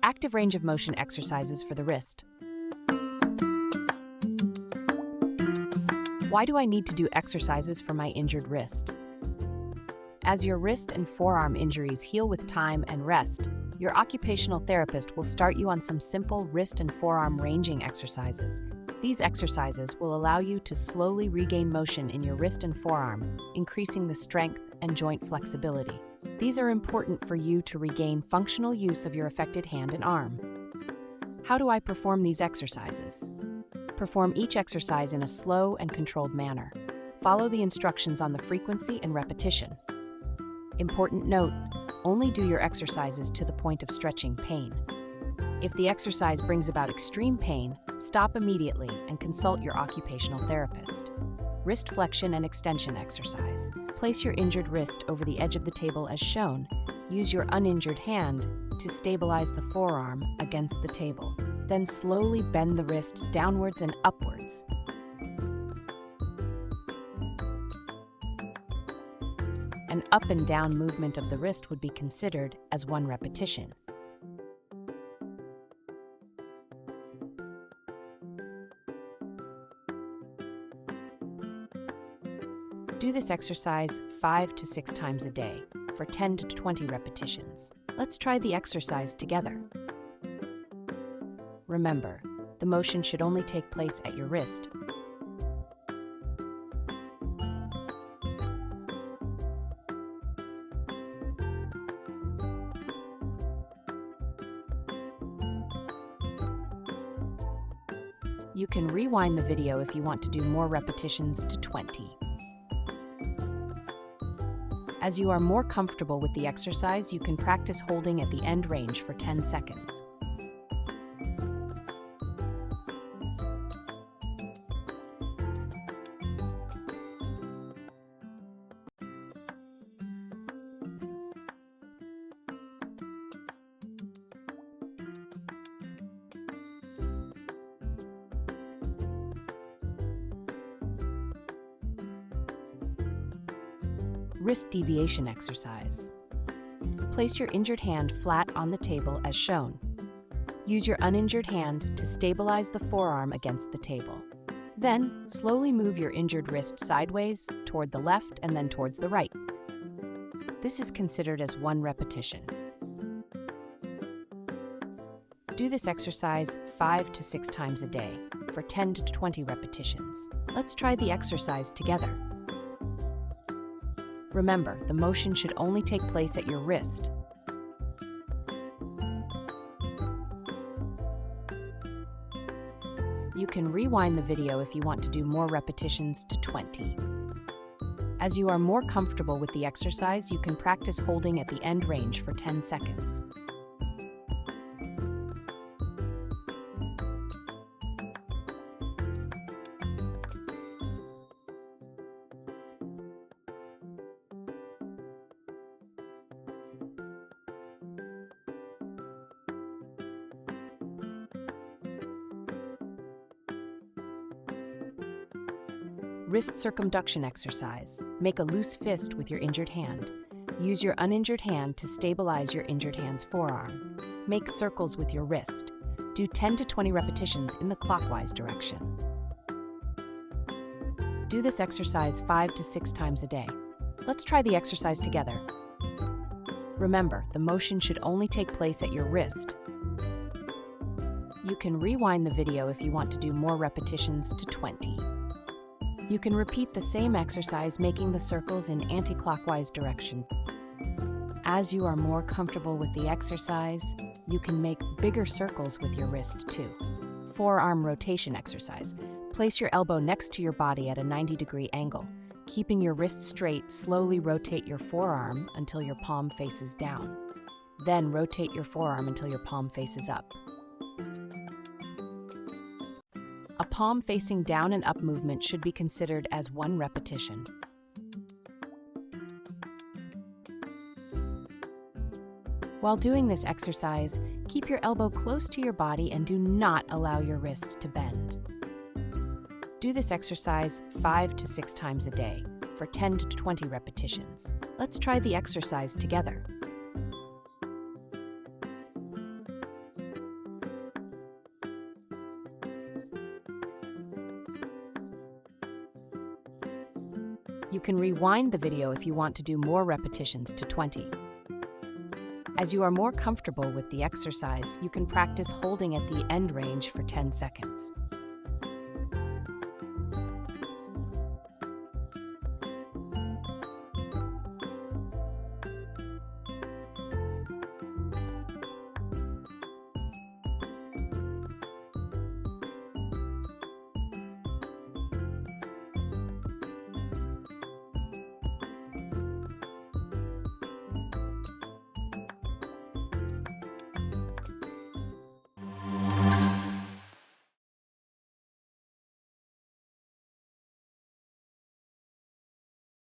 Active range of motion exercises for the wrist. Why do I need to do exercises for my injured wrist? As your wrist and forearm injuries heal with time and rest, your occupational therapist will start you on some simple wrist and forearm ranging exercises. These exercises will allow you to slowly regain motion in your wrist and forearm, increasing the strength and joint flexibility. These are important for you to regain functional use of your affected hand and arm. How do I perform these exercises? Perform each exercise in a slow and controlled manner. Follow the instructions on the frequency and repetition. Important note, only do your exercises to the point of stretching pain. If the exercise brings about extreme pain, stop immediately and consult your occupational therapist. Wrist flexion and extension exercise. Place your injured wrist over the edge of the table as shown. Use your uninjured hand to stabilize the forearm against the table. Then slowly bend the wrist downwards and upwards. An up and down movement of the wrist would be considered as one repetition. Do this exercise 5 to 6 times a day for 10 to 20 repetitions. Let's try the exercise together. Remember, the motion should only take place at your wrist. You can rewind the video if you want to do more repetitions to 20. As you are more comfortable with the exercise, you can practice holding at the end range for 10 seconds. Wrist deviation exercise. Place your injured hand flat on the table as shown. Use your uninjured hand to stabilize the forearm against the table. Then, slowly move your injured wrist sideways, toward the left, and then towards the right. This is considered as one repetition. Do this exercise 5 to 6 times a day for 10 to 20 repetitions. Let's try the exercise together. Remember, the motion should only take place at your wrist. You can rewind the video if you want to do more repetitions to 20. As you are more comfortable with the exercise, you can practice holding at the end range for 10 seconds. Wrist circumduction exercise. Make a loose fist with your injured hand. Use your uninjured hand to stabilize your injured hand's forearm. Make circles with your wrist. Do 10 to 20 repetitions in the clockwise direction. Do this exercise 5 to 6 times a day. Let's try the exercise together. Remember, the motion should only take place at your wrist. You can rewind the video if you want to do more repetitions to 20. You can repeat the same exercise making the circles in anti-clockwise direction. As you are more comfortable with the exercise, you can make bigger circles with your wrist too. Forearm rotation exercise. Place your elbow next to your body at a 90-degree angle. Keeping your wrist straight, slowly rotate your forearm until your palm faces down. Then rotate your forearm until your palm faces up. A palm facing down and up movement should be considered as one repetition. While doing this exercise, keep your elbow close to your body and do not allow your wrist to bend. Do this exercise 5 to 6 times a day for 10 to 20 repetitions. Let's try the exercise together. You can rewind the video if you want to do more repetitions to 20. As you are more comfortable with the exercise, you can practice holding at the end range for 10 seconds.